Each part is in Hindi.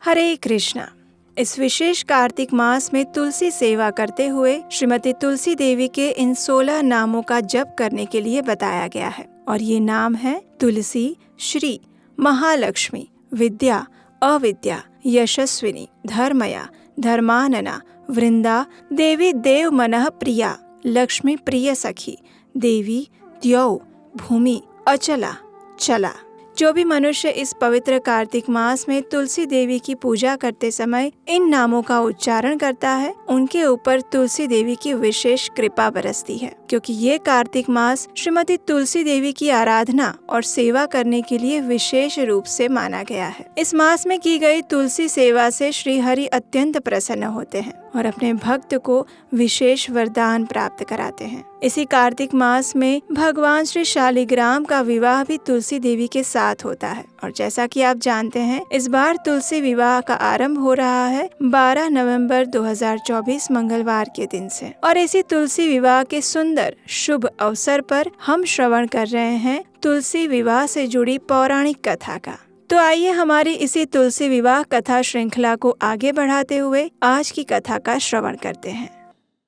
हरे कृष्णा। इस विशेष कार्तिक मास में तुलसी सेवा करते हुए श्रीमती तुलसी देवी के इन 16 नामों का जप करने के लिए बताया गया है। और ये नाम है तुलसी, श्री, महालक्ष्मी, विद्या, अविद्या, यशस्विनी, धर्मया, धर्मानना, वृंदा, देवी देव मनः प्रिया, लक्ष्मी प्रिय सखी, देवी, द्यौ, भूमि, अचला, चला। जो भी मनुष्य इस पवित्र कार्तिक मास में तुलसी देवी की पूजा करते समय इन नामों का उच्चारण करता है, उनके ऊपर तुलसी देवी की विशेष कृपा बरसती है, क्योंकि ये कार्तिक मास श्रीमती तुलसी देवी की आराधना और सेवा करने के लिए विशेष रूप से माना गया है। इस मास में की गई तुलसी सेवा से श्री हरि अत्यंत प्रसन्न होते हैं और अपने भक्त को विशेष वरदान प्राप्त कराते हैं। इसी कार्तिक मास में भगवान श्री शालिग्राम का विवाह भी तुलसी देवी के साथ होता है। और जैसा कि आप जानते हैं, इस बार तुलसी विवाह का आरंभ हो रहा है 12 नवंबर 2024 मंगलवार के दिन से। और इसी तुलसी विवाह के सुंदर शुभ अवसर पर हम श्रवण कर रहे हैं तुलसी विवाह से जुड़ी पौराणिक कथा का। तो आइए हमारी इसी तुलसी विवाह कथा श्रृंखला को आगे बढ़ाते हुए आज की कथा का श्रवण करते हैं।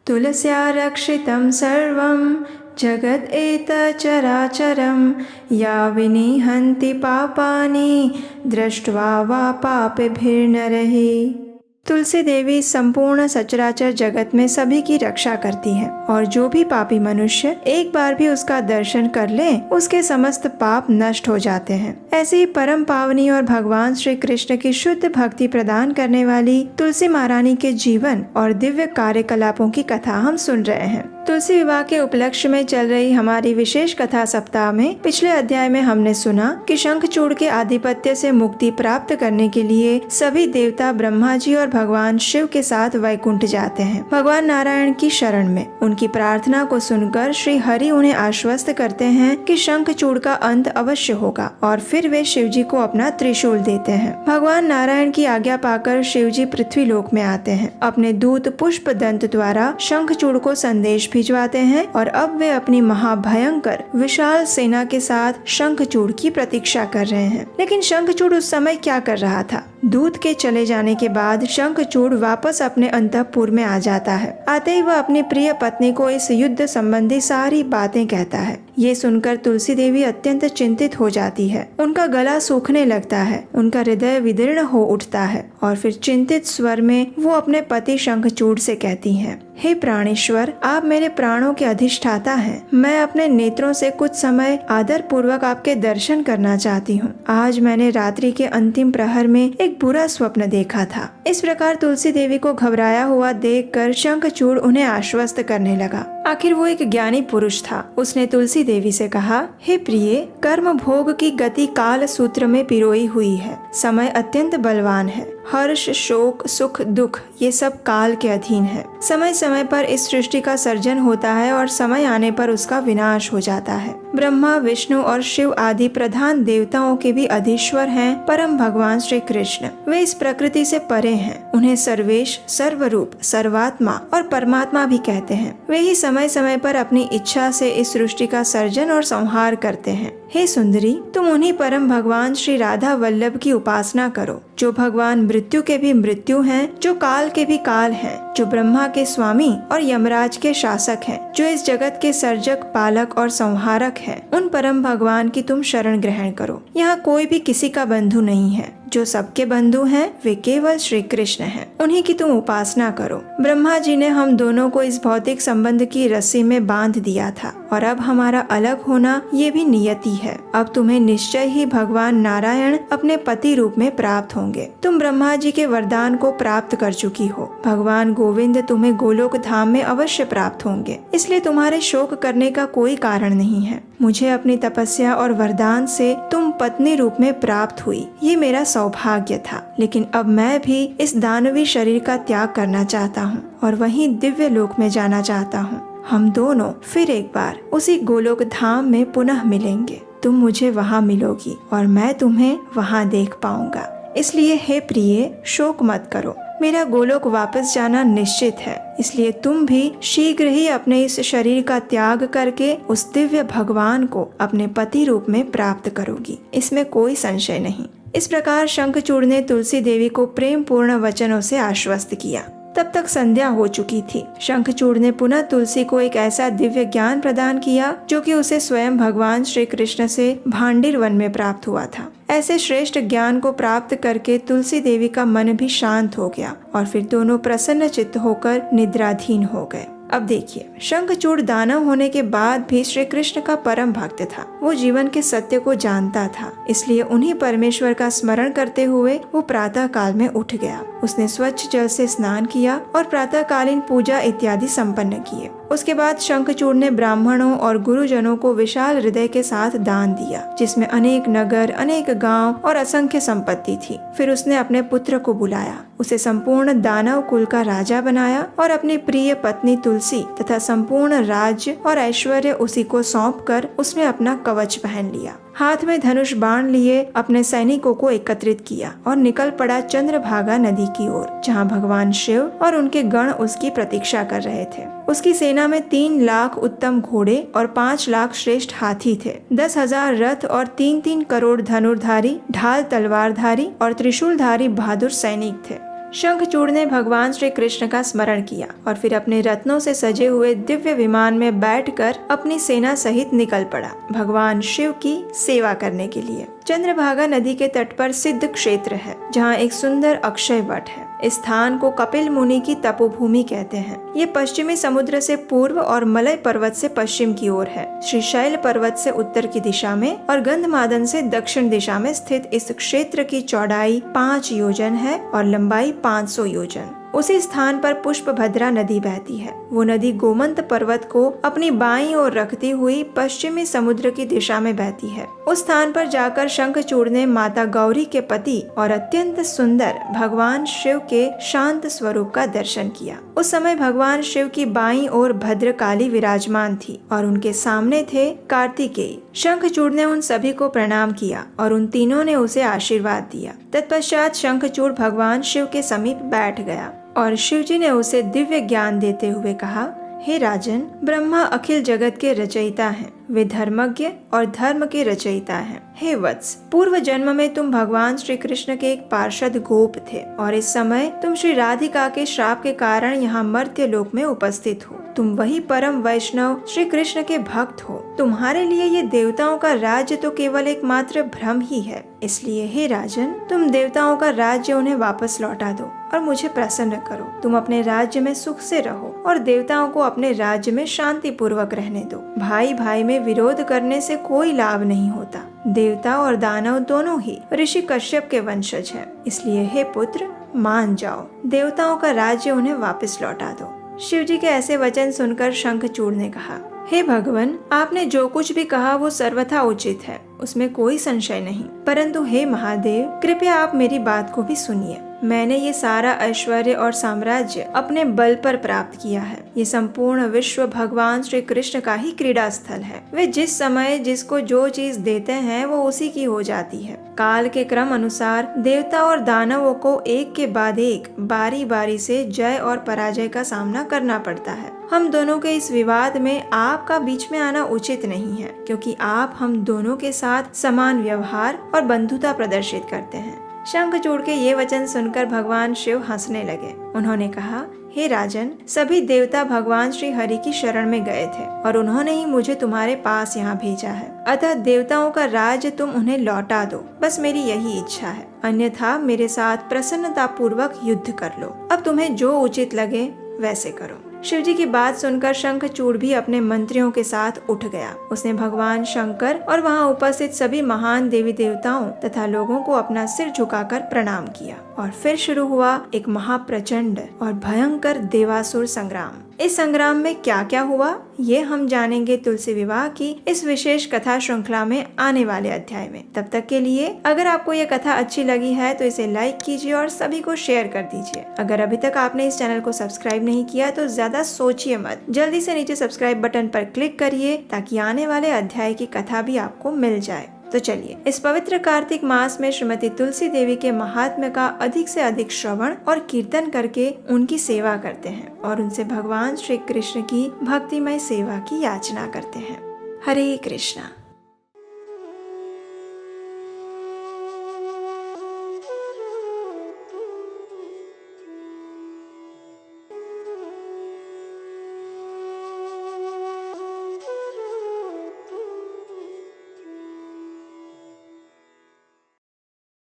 तुलस्या रक्षितं सर्वं जगद एतच्चराचरं या विनिहन्ति पापानि दृष्ट्वा वा पापेभिर्नरैः। तुलसी देवी संपूर्ण सचराचर जगत में सभी की रक्षा करती है और जो भी पापी मनुष्य एक बार भी उसका दर्शन कर ले, उसके समस्त पाप नष्ट हो जाते हैं। ऐसे ही परम पावनी और भगवान श्री कृष्ण की शुद्ध भक्ति प्रदान करने वाली तुलसी महारानी के जीवन और दिव्य कार्यकलापों की कथा हम सुन रहे हैं। तुलसी विवाह के उपलक्ष्य में चल रही हमारी विशेष कथा सप्ताह में पिछले अध्याय में हमने सुना कि शंखचूड़ के आधिपत्य से मुक्ति प्राप्त करने के लिए सभी देवता ब्रह्मा जी और भगवान शिव के साथ वैकुंठ जाते हैं भगवान नारायण की शरण में। उनकी प्रार्थना को सुनकर श्री हरि उन्हें आश्वस्त करते हैं कि शंखचूड़ का अंत अवश्य होगा और फिर वे शिव जी को अपना त्रिशूल देते हैं। भगवान नारायण की आज्ञा पाकर शिव जी पृथ्वी लोक में आते हैं। अपने दूत पुष्प दंत द्वारा शंखचूड़ को संदेश भिजवाते हैं और अब वे अपनी महाभयंकर विशाल सेना के साथ शंखचूड़ की प्रतीक्षा कर रहे हैं। लेकिन शंखचूड़ उस समय क्या कर रहा था? दूत के चले जाने के बाद शंखचूड़ वापस अपने अंतःपुर में आ जाता है। आते ही वह अपनी प्रिय पत्नी को इस युद्ध संबंधी सारी बातें कहता है। ये सुनकर तुलसी देवी अत्यंत चिंतित हो जाती है। उनका गला सूखने लगता है, उनका हृदय विदीर्ण हो उठता है और फिर चिंतित स्वर में वो अपने पति शंखचूड़ से कहती हैं, हे प्राणेश्वर, आप मेरे प्राणों के अधिष्ठाता हैं। मैं अपने नेत्रों से कुछ समय आदर पूर्वक आपके दर्शन करना चाहती हूँ। आज मैंने रात्रि के अंतिम प्रहर में एक बुरा स्वप्न देखा था। इस प्रकार तुलसी देवी को घबराया हुआ देखकर शंखचूड़ उन्हें आश्वस्त करने लगा। आखिर वो एक ज्ञानी पुरुष था। उसने तुलसी देवी से कहा, हे प्रिय, कर्म भोग की गति काल सूत्र में पिरोई हुई है। समय अत्यंत बलवान है। हर्ष, शोक, सुख, दुख ये सब काल के अधीन है। समय समय पर इस सृष्टि का सर्जन होता है और समय आने पर उसका विनाश हो जाता है। ब्रह्मा, विष्णु और शिव आदि प्रधान देवताओं के भी अधीश्वर हैं परम भगवान श्री कृष्ण। वे इस प्रकृति से परे हैं। उन्हें सर्वेश, सर्वरूप, सर्वात्मा और परमात्मा भी कहते हैं। वे ही समय समय पर अपनी इच्छा से इस सृष्टि का सर्जन और संहार करते हैं। हे सुंदरी, तुम उन्हीं परम भगवान श्री राधा वल्लभ की उपासना करो, जो भगवान मृत्यु के भी मृत्यु हैं, जो काल के भी काल हैं, जो ब्रह्मा के स्वामी और यमराज के शासक हैं, जो इस जगत के सर्जक, पालक और संहारक हैं। उन परम भगवान की तुम शरण ग्रहण करो। यहाँ कोई भी किसी का बंधु नहीं है। जो सबके बंधु हैं वे केवल श्री कृष्ण हैं। उन्हीं की तुम उपासना करो। ब्रह्मा जी ने हम दोनों को इस भौतिक संबंध की रस्सी में बांध दिया था और अब हमारा अलग होना ये भी नियति है। अब तुम्हें निश्चय ही भगवान नारायण अपने पति रूप में प्राप्त होंगे। तुम ब्रह्मा जी के वरदान को प्राप्त कर चुकी हो। भगवान गोविंद तुम्हें गोलोक धाम में अवश्य प्राप्त होंगे, इसलिए तुम्हारे शोक करने का कोई कारण नहीं है। मुझे अपनी तपस्या और वरदान से तुम पत्नी रूप में प्राप्त हुई, ये मेरा सौभाग्य था। लेकिन अब मैं भी इस दानवी शरीर का त्याग करना चाहता हूँ और वहीं दिव्य लोक में जाना चाहता हूँ। हम दोनों फिर एक बार उसी गोलोक धाम में पुनः मिलेंगे। तुम मुझे वहाँ मिलोगी और मैं तुम्हें वहाँ देख पाऊंगा। इसलिए हे प्रिय, शोक मत करो। मेरा गोलोक वापस जाना निश्चित है, इसलिए तुम भी शीघ्र ही अपने इस शरीर का त्याग करके उस दिव्य भगवान को अपने पति रूप में प्राप्त करोगी। इसमें कोई संशय नहीं। इस प्रकार शंखचूड़ ने तुलसी देवी को प्रेम पूर्ण वचनों से आश्वस्त किया। तब तक संध्या हो चुकी थी। शंखचूड़ ने पुनः तुलसी को एक ऐसा दिव्य ज्ञान प्रदान किया जो कि उसे स्वयं भगवान श्री कृष्ण से भांडिर वन में प्राप्त हुआ था। ऐसे श्रेष्ठ ज्ञान को प्राप्त करके तुलसी देवी का मन भी शांत हो गया और फिर दोनों प्रसन्न चित्त होकर निद्राधीन हो गए। अब देखिए, शंखचूड़ दानव होने के बाद भी श्री कृष्ण का परम भक्त था। वो जीवन के सत्य को जानता था, इसलिए उन्हीं परमेश्वर का स्मरण करते हुए वो प्रातः काल में उठ गया। उसने स्वच्छ जल से स्नान किया और प्रातःकालीन पूजा इत्यादि संपन्न किए। उसके बाद शंखचूड़ ने ब्राह्मणों और गुरुजनों को विशाल हृदय के साथ दान दिया, जिसमें अनेक नगर, अनेक गांव और असंख्य संपत्ति थी। फिर उसने अपने पुत्र को बुलाया, उसे संपूर्ण दानव कुल का राजा बनाया और अपनी प्रिय पत्नी तुलसी तथा संपूर्ण राज्य और ऐश्वर्य उसी को सौंपकर उसने अपना कवच पहन लिया। हाथ में धनुष बाण लिए अपने सैनिकों को एकत्रित किया और निकल पड़ा चंद्रभागा नदी की ओर, जहाँ भगवान शिव और उनके गण उसकी प्रतीक्षा कर रहे थे। उसकी सेना में 3 लाख उत्तम घोड़े और 5 लाख श्रेष्ठ हाथी थे। 10,000 रथ और 3-3 करोड़ धनुर्धारी, ढाल तलवारधारी और त्रिशूलधारी बहादुर सैनिक थे। शंखचूड़ ने भगवान श्री कृष्ण का स्मरण किया और फिर अपने रत्नों से सजे हुए दिव्य विमान में बैठकर अपनी सेना सहित निकल पड़ा भगवान शिव की सेवा करने के लिए। चंद्रभागा नदी के तट पर सिद्ध क्षेत्र है, जहाँ एक सुंदर अक्षय वट है। इस स्थान को कपिल मुनि की तपोभूमि कहते हैं। ये पश्चिमी समुद्र से पूर्व और मलय पर्वत से पश्चिम की ओर है। श्रीशैल पर्वत से उत्तर की दिशा में और गंधमादन से दक्षिण दिशा में स्थित इस क्षेत्र की चौड़ाई 5 योजन है और लंबाई 500 योजन। उसी स्थान पर पुष्पभद्रा नदी बहती है। वो नदी गोमंत पर्वत को अपनी बाईं ओर रखती हुई पश्चिमी समुद्र की दिशा में बहती है। उस स्थान पर जाकर शंखचूड़ ने माता गौरी के पति और अत्यंत सुंदर भगवान शिव के शांत स्वरूप का दर्शन किया। उस समय भगवान शिव की बाईं ओर भद्रकाली विराजमान थी और उनके सामने थे कार्तिकेय। शंखचूड़ ने उन सभी को प्रणाम किया और उन तीनों ने उसे आशीर्वाद दिया। तत्पश्चात शंखचूड़ भगवान शिव के समीप बैठ गया और शिवजी ने उसे दिव्य ज्ञान देते हुए कहा, हे राजन, ब्रह्मा अखिल जगत के रचयिता हैं। वे धर्मज्ञ और धर्म के रचयिता हैं। हे वत्स, पूर्व जन्म में तुम भगवान श्री कृष्ण के एक पार्षद गोप थे और इस समय तुम श्री राधिका के श्राप के कारण यहाँ मर्त्य लोक में उपस्थित हो। तुम वही परम वैष्णव श्री कृष्ण के भक्त हो। तुम्हारे लिए ये देवताओं का राज्य तो केवल एक मात्र भ्रम ही है। इसलिए हे राजन, तुम देवताओं का राज्य उन्हें वापस लौटा दो और मुझे प्रसन्न करो। तुम अपने राज्य में सुख से रहो और देवताओं को अपने राज्य में शांति पूर्वक रहने दो। भाई भाई में विरोध करने से कोई लाभ नहीं होता। देवता और दानव दोनों ही ऋषि कश्यप के वंशज हैं। इसलिए हे पुत्र, मान जाओ, देवताओं का राज्य उन्हें वापस लौटा दो। शिवजी के ऐसे वचन सुनकर शंखचूड़ ने कहा, हे भगवान, आपने जो कुछ भी कहा वो सर्वथा उचित है, उसमें कोई संशय नहीं। परंतु हे महादेव, कृपया आप मेरी बात को भी सुनिए। मैंने ये सारा ऐश्वर्य और साम्राज्य अपने बल पर प्राप्त किया है। ये संपूर्ण विश्व भगवान श्री कृष्ण का ही क्रीड़ा स्थल है। वे जिस समय जिसको जो चीज देते हैं वो उसी की हो जाती है। काल के क्रम अनुसार देवता और दानवों को एक के बाद एक बारी बारी से जय और पराजय का सामना करना पड़ता है। हम दोनों के इस विवाद में आपका बीच में आना उचित नहीं है, क्योंकि आप हम दोनों के साथ समान व्यवहार और बंधुता प्रदर्शित करते हैं। शंखचूड़ के ये वचन सुनकर भगवान शिव हंसने लगे। उन्होंने कहा, हे राजन, सभी देवता भगवान श्री हरि की शरण में गए थे और उन्होंने ही मुझे तुम्हारे पास यहाँ भेजा है। अतः देवताओं का राज्य तुम उन्हें लौटा दो, बस मेरी यही इच्छा है। अन्यथा मेरे साथ प्रसन्नता पूर्वक युद्ध कर लो। अब तुम्हें जो उचित लगे वैसे करो। शिवजी की बात सुनकर शंखचूड़ भी अपने मंत्रियों के साथ उठ गया। उसने भगवान शंकर और वहाँ उपस्थित सभी महान देवी देवताओं तथा लोगों को अपना सिर झुकाकर प्रणाम किया और फिर शुरू हुआ एक महाप्रचंड और भयंकर देवासुर संग्राम। इस संग्राम में क्या क्या हुआ ये हम जानेंगे तुलसी विवाह की इस विशेष कथा श्रृंखला में आने वाले अध्याय में। तब तक के लिए अगर आपको ये कथा अच्छी लगी है तो इसे लाइक कीजिए और सभी को शेयर कर दीजिए। अगर अभी तक आपने इस चैनल को सब्सक्राइब नहीं किया तो ज्यादा सोचिए मत, जल्दी से नीचे सब्सक्राइब बटन पर क्लिक करिए ताकि आने वाले अध्याय की कथा भी आपको मिल जाए। तो चलिए इस पवित्र कार्तिक मास में श्रीमती तुलसी देवी के महात्म्य का अधिक से अधिक श्रवण और कीर्तन करके उनकी सेवा करते हैं और उनसे भगवान श्री कृष्ण की भक्तिमय सेवा की याचना करते हैं। हरे कृष्णा।